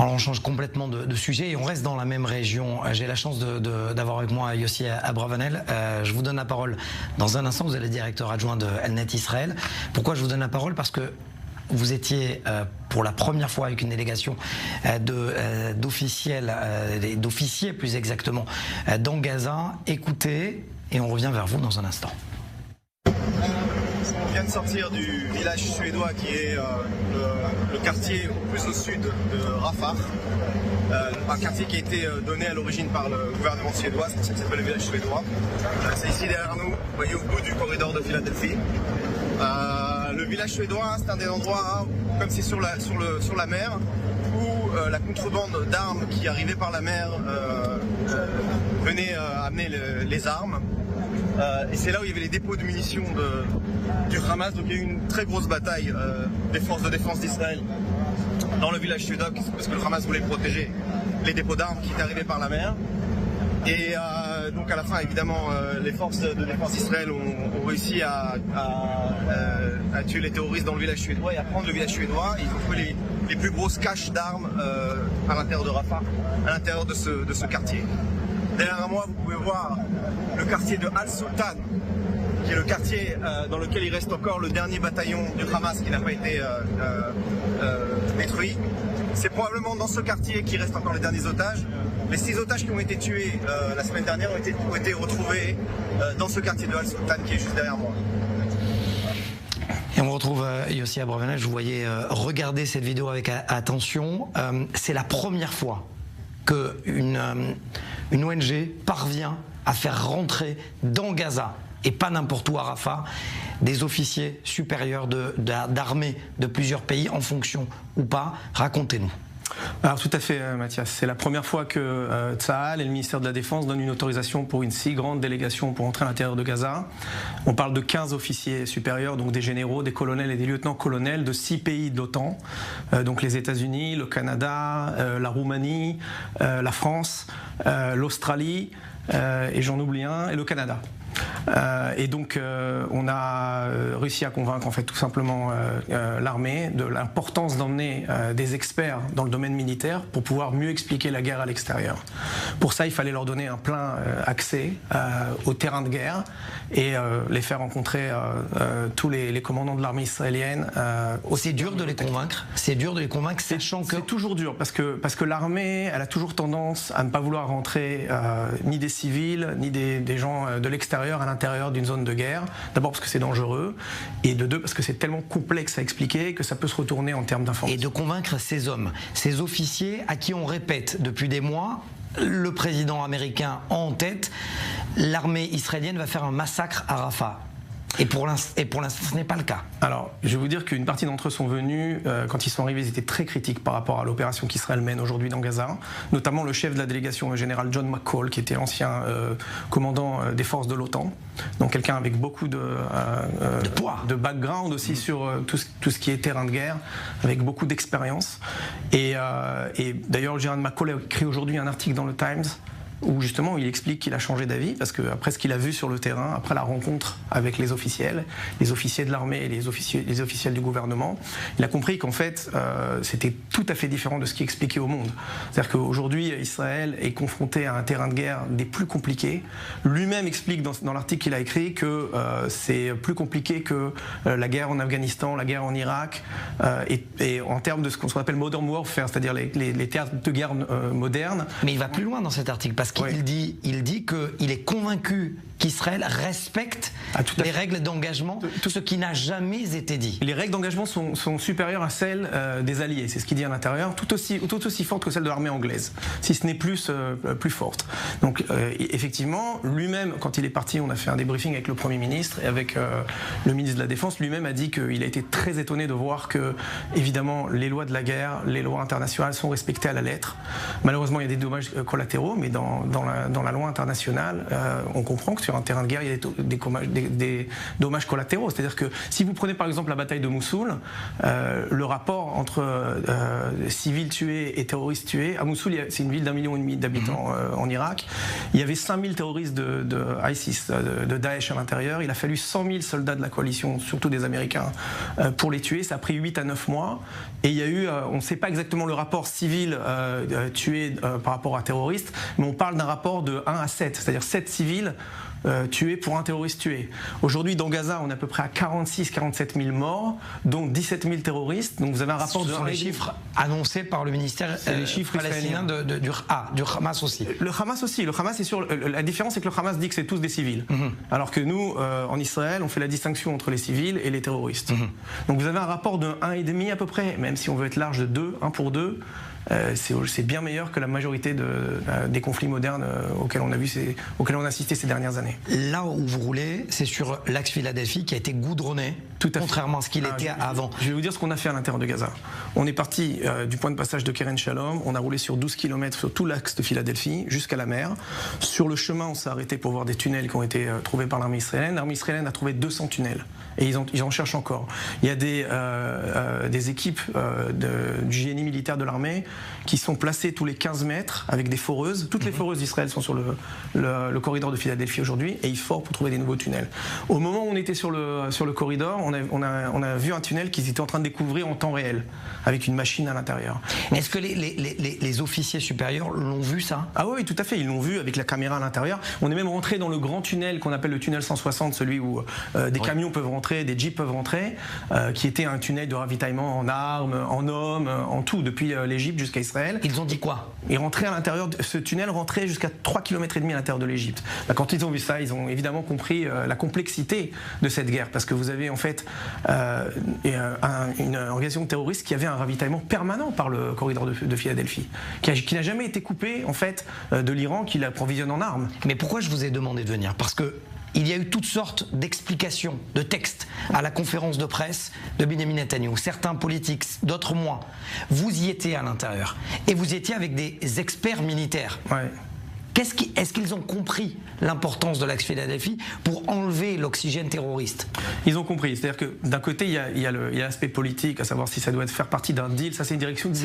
Alors on change complètement de sujet et on reste dans la même région. J'ai la chance d'avoir avec moi Yossi Abravanel. Je vous donne la parole dans un instant. Vous êtes le directeur adjoint de Elnet Israël. Pourquoi je vous donne la parole? Parce que vous étiez pour la première fois avec une délégation d'officiers plus exactement dans Gaza. Écoutez et on revient vers vous dans un instant. On vient de sortir du village suédois qui est le quartier plus au sud de Rafah, un quartier qui a été donné à l'origine par le gouvernement suédois, c'est pour ça que ça s'appelle le village suédois. C'est ici derrière nous, vous voyez au bout du corridor de Philadelphie. Le village suédois, c'est un des endroits, comme c'est sur la mer, où la contrebande d'armes qui arrivait par la mer venait amener les armes. Et c'est là où il y avait les dépôts de munitions du Hamas. Donc il y a eu une très grosse bataille des forces de défense d'Israël dans le village suédois parce que le Hamas voulait protéger les dépôts d'armes qui étaient arrivés par la mer. Et donc à la fin, évidemment, les forces de défense d'Israël ont réussi à tuer les terroristes dans le village suédois et à prendre le village suédois. Ils ont trouvé les plus grosses caches d'armes à l'intérieur de Rafah, à l'intérieur de ce quartier. Derrière moi, vous pouvez voir le quartier de Al-Sultan, qui est le quartier dans lequel il reste encore le dernier bataillon du Hamas qui n'a pas été détruit. C'est probablement dans ce quartier qu'il reste encore les derniers otages. Les 6 otages qui ont été tués la semaine dernière ont été retrouvés dans ce quartier de Al-Sultan qui est juste derrière moi. Et on retrouve Yossi Abravanel. Je vous voyais regarder cette vidéo avec attention. C'est la première fois qu'une ONG parvient à faire rentrer dans Gaza, et pas n'importe où à Rafah, des officiers supérieurs d'armées de plusieurs pays en fonction ou pas. Racontez-nous. Alors tout à fait Mathias, c'est la première fois que Tsahal et le ministère de la Défense donnent une autorisation pour une si grande délégation pour entrer à l'intérieur de Gaza. On parle de 15 officiers supérieurs, donc des généraux, des colonels et des lieutenants-colonels de 6 pays de l'OTAN, donc les États-Unis, le Canada, la Roumanie, la France, l'Australie, et j'en oublie un, et le Canada. Et donc on a réussi à convaincre en fait tout simplement l'armée de l'importance d'emmener des experts dans le domaine militaire pour pouvoir mieux expliquer la guerre à l'extérieur. Pour ça il fallait leur donner un plein accès au terrain de guerre et les faire rencontrer tous les commandants de l'armée israélienne. C'est dur de les convaincre. C'est dur de les convaincre, sachant que c'est toujours dur parce que l'armée elle a toujours tendance à ne pas vouloir rentrer ni des civils ni des gens de l'extérieur à l'intérieur d'une zone de guerre, d'abord parce que c'est dangereux, et de deux parce que c'est tellement complexe à expliquer que ça peut se retourner en termes d'information. Et de convaincre ces hommes, ces officiers à qui on répète depuis des mois, le président américain en tête, l'armée israélienne va faire un massacre à Rafah. Et pour l'instant, ce n'est pas le cas. Alors, je vais vous dire qu'une partie d'entre eux sont venus, quand ils sont arrivés, ils étaient très critiques par rapport à l'opération qu'Israël mène aujourd'hui dans Gaza, notamment le chef de la délégation, le général John McCall, qui était l'ancien commandant des forces de l'OTAN, donc quelqu'un avec beaucoup de poids, de background aussi sur tout ce qui est terrain de guerre, avec beaucoup d'expérience. Et d'ailleurs, le général McCall a écrit aujourd'hui un article dans le Times, où justement il explique qu'il a changé d'avis parce qu'après ce qu'il a vu sur le terrain, après la rencontre avec les officiers de l'armée et les officiels du gouvernement, il a compris qu'en fait c'était tout à fait différent de ce qui est expliqué au monde. C'est-à-dire qu'aujourd'hui Israël est confronté à un terrain de guerre des plus compliqués. Lui-même explique dans l'article qu'il a écrit que c'est plus compliqué que la guerre en Afghanistan, la guerre en Irak, et en termes de ce qu'on appelle modern warfare, c'est-à-dire les théâtres de guerre modernes. Mais il va plus loin dans cet article parce qu'il dit qu'il est convaincu qu'Israël respecte les règles d'engagement, tout ce qui n'a jamais été dit. Les règles d'engagement sont supérieures à celles des alliés, c'est ce qu'il dit à l'intérieur, tout aussi fortes que celles de l'armée anglaise, si ce n'est plus forte. Donc effectivement, lui-même, quand il est parti, on a fait un débriefing avec le Premier ministre et avec le ministre de la Défense, lui-même a dit qu'il a été très étonné de voir que, évidemment, les lois de la guerre, les lois internationales sont respectées à la lettre. Malheureusement, il y a des dommages collatéraux, mais dans dans la loi internationale, on comprend que sur un terrain de guerre, il y a des dommages collatéraux. C'est-à-dire que si vous prenez par exemple la bataille de Mossoul, le rapport entre civils tués et terroristes tués, à Mossoul, c'est une ville d'1,5 million d'habitants en Irak, il y avait 5000 terroristes de ISIS, de Daesh à l'intérieur, il a fallu 100 000 soldats de la coalition, surtout des Américains, pour les tuer, ça a pris 8 à 9 mois, et il y a eu, on ne sait pas exactement le rapport civil tués par rapport à terroristes, mais on parle d'un rapport de 1 à 7, c'est-à-dire 7 civils tués pour un terroriste tué. Aujourd'hui, dans Gaza, on est à peu près à 46-47 000 morts, dont 17 000 terroristes. Donc vous avez un rapport de... Ce sont les chiffres annoncés par le ministère les chiffres palestinien du Hamas aussi. Le Hamas aussi. Le Hamas est sur... La différence, c'est que le Hamas dit que c'est tous des civils. Alors que nous, en Israël, on fait la distinction entre les civils et les terroristes. Donc vous avez un rapport de 1,5 à peu près, même si on veut être large de 2, 1 pour 2. C'est bien meilleur que la majorité des conflits modernes auxquels on a assisté ces dernières années. Là où vous roulez, c'est sur l'axe Philadelphie qui a été goudronné, contrairement à ce qu'il était avant. Je vais vous dire ce qu'on a fait à l'intérieur de Gaza. On est parti du point de passage de Keren Shalom, on a roulé sur 12 km sur tout l'axe de Philadelphie jusqu'à la mer. Sur le chemin, on s'est arrêté pour voir des tunnels qui ont été trouvés par l'armée israélienne. L'armée israélienne a trouvé 200 tunnels et ils en cherchent encore. Il y a des équipes du génie militaire de l'armée qui sont placées tous les 15 mètres avec des foreuses. Toutes les foreuses d'Israël sont sur le corridor de Philadelphie aujourd'hui et ils forent pour trouver des nouveaux tunnels. Au moment où on était sur le corridor, on a vu un tunnel qu'ils étaient en train de découvrir en temps réel, avec une machine à l'intérieur. Est-ce que les officiers supérieurs l'ont vu ça? Ah oui, tout à fait, ils l'ont vu avec la caméra à l'intérieur. On est même rentré dans le grand tunnel qu'on appelle le tunnel 160, celui où des camions peuvent rentrer, des jeeps peuvent rentrer, qui était un tunnel de ravitaillement en armes, en hommes, en tout, depuis l'Égypte jusqu'à Israël. Ils ont dit quoi? Ils rentraient à l'intérieur, ce tunnel rentrait jusqu'à 3,5 km à l'intérieur de l'Égypte. Quand ils ont vu ça, ils ont évidemment compris la complexité de cette guerre, parce que vous avez en fait une organisation terroriste qui avait un ravitaillement permanent par le corridor de Philadelphie, qui n'a jamais été coupé en fait de l'Iran, qui l'approvisionne en armes. Mais pourquoi je vous ai demandé de venir? Parce que il y a eu toutes sortes d'explications, de textes à la conférence de presse de Benjamin Netanyahou. Certains politiques, d'autres moins. Vous y étiez à l'intérieur. Et vous y étiez avec des experts militaires. Ouais. Est-ce qu'ils ont compris l'importance de l'axe Philadelphie pour enlever l'oxygène terroriste? Ils ont compris. C'est-à-dire que d'un côté, il y a l'aspect politique, à savoir si ça doit faire partie d'un deal. Ça, c'est une direction du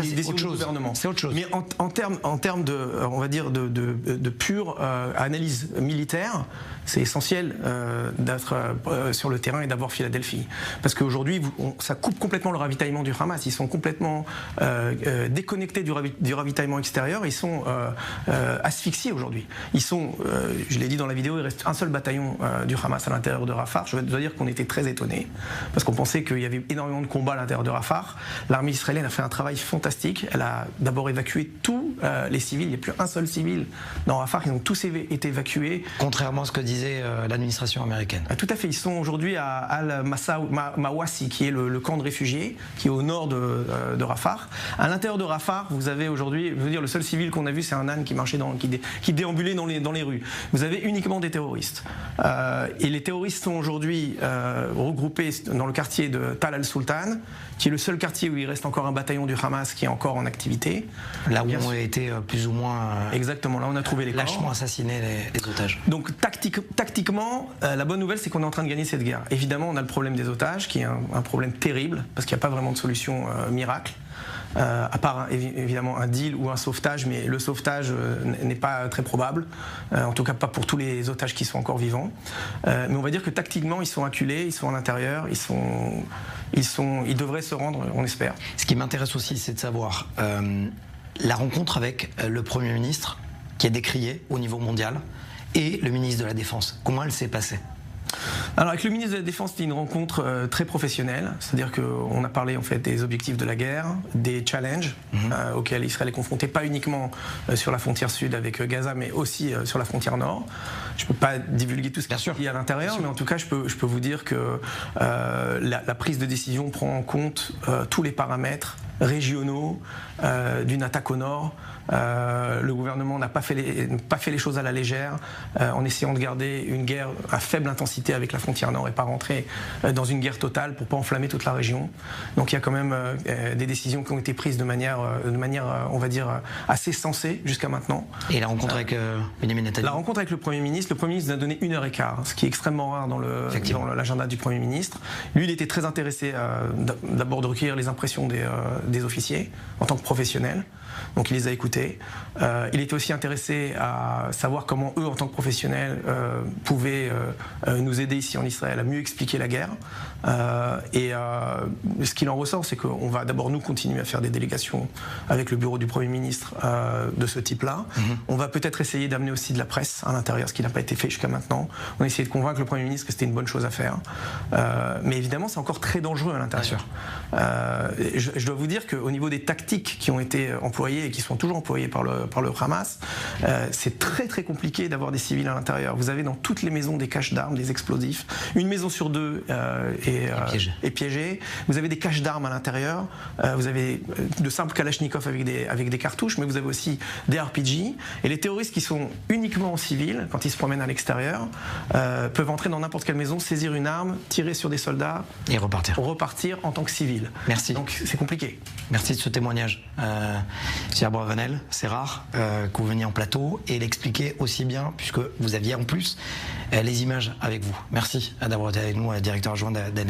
gouvernement. C'est autre chose. Mais en termes de, on va dire, de pure analyse militaire, c'est essentiel d'être sur le terrain et d'avoir Philadelphie. Parce qu'aujourd'hui, ça coupe complètement le ravitaillement du Hamas. Ils sont complètement déconnectés du ravitaillement extérieur. Ils sont asphyxiés aujourd'hui. Ils sont, je l'ai dit dans la vidéo, il reste un seul bataillon du Hamas à l'intérieur de Rafah. Je dois dire qu'on était très étonnés, parce qu'on pensait qu'il y avait énormément de combats à l'intérieur de Rafah. L'armée israélienne a fait un travail fantastique. Elle a d'abord évacué tous les civils. Il n'y a plus un seul civil dans Rafah. Ils ont tous été évacués. Contrairement à ce que disait l'administration américaine. Tout à fait. Ils sont aujourd'hui à Al-Mawasi, qui est le camp de réfugiés, qui est au nord de Rafah. À l'intérieur de Rafah, vous avez aujourd'hui, je veux dire, le seul civil qu'on a vu, c'est un âne qui marchait qui déambulait dans les rues. Vous avez uniquement des terroristes. Et les terroristes sont aujourd'hui regroupés dans le quartier de Tal al-Sultan, qui est le seul quartier où il reste encore un bataillon du Hamas qui est encore en activité. Là où ont été plus ou moins... exactement, là on a trouvé les corps. Lâchement assassinés les otages. Donc tactiquement, la bonne nouvelle, c'est qu'on est en train de gagner cette guerre. Évidemment, on a le problème des otages, qui est un problème terrible, parce qu'il n'y a pas vraiment de solution miracle. À part évidemment un deal ou un sauvetage, mais le sauvetage n'est pas très probable, en tout cas pas pour tous les otages qui sont encore vivants. Mais on va dire que tactiquement, ils sont acculés, ils sont à l'intérieur, ils devraient se rendre, on espère. Ce qui m'intéresse aussi, c'est de savoir la rencontre avec le Premier ministre, qui est décrié au niveau mondial, et le ministre de la Défense. Comment elle s'est passée? Alors avec le ministre de la Défense, c'était une rencontre très professionnelle, c'est-à-dire qu'on a parlé en fait des objectifs de la guerre, des challenges auxquels Israël est confronté, pas uniquement sur la frontière sud avec Gaza, mais aussi sur la frontière nord. Je ne peux pas divulguer tout ce qu'il y a à l'intérieur, mais en tout cas je peux vous dire que la prise de décision prend en compte tous les paramètres régionaux, d'une attaque au nord. Le gouvernement n'a pas fait les choses à la légère, en essayant de garder une guerre à faible intensité avec la frontière nord et pas rentrer dans une guerre totale pour pas enflammer toute la région. Donc il y a quand même des décisions qui ont été prises de manière on va dire, assez sensée jusqu'à maintenant. Et la rencontre avec Benjamin Netanyahu? La rencontre avec le Premier ministre nous a donné 1h15, ce qui est extrêmement rare dans l'agenda du Premier ministre. Lui, il était très intéressé d'abord de recueillir les impressions des officiers en tant que professionnels. Donc il les a écoutés. Il était aussi intéressé à savoir comment eux, en tant que professionnels, pouvaient nous aider ici en Israël à mieux expliquer la guerre. Ce qu'il en ressort, c'est qu'on va d'abord nous continuer à faire des délégations avec le bureau du Premier ministre de ce type-là. On va peut-être essayer d'amener aussi de la presse à l'intérieur, ce qui n'a pas été fait jusqu'à maintenant. On a essayé de convaincre le Premier ministre que c'était une bonne chose à faire. Mais évidemment, c'est encore très dangereux à l'intérieur. Je dois vous dire qu'au niveau des tactiques qui ont été employées et qui sont toujours employées par le Hamas, c'est très très compliqué d'avoir des civils à l'intérieur. Vous avez dans toutes les maisons des caches d'armes, des explosifs. Une maison sur deux est piégée. Vous avez des caches d'armes à l'intérieur. Vous avez de simples kalachnikovs avec des cartouches, mais vous avez aussi des RPG. Et les terroristes qui sont uniquement en civil, quand ils se promènent à l'extérieur, peuvent entrer dans n'importe quelle maison, saisir une arme, tirer sur des soldats et repartir en tant que civil. Merci. Donc c'est compliqué. Merci de ce témoignage. Monsieur Abravanel, c'est rare que vous veniez en plateau et l'expliquer aussi bien, puisque vous aviez en plus les images avec vous. Merci d'avoir été avec nous, directeur adjoint d'ANET.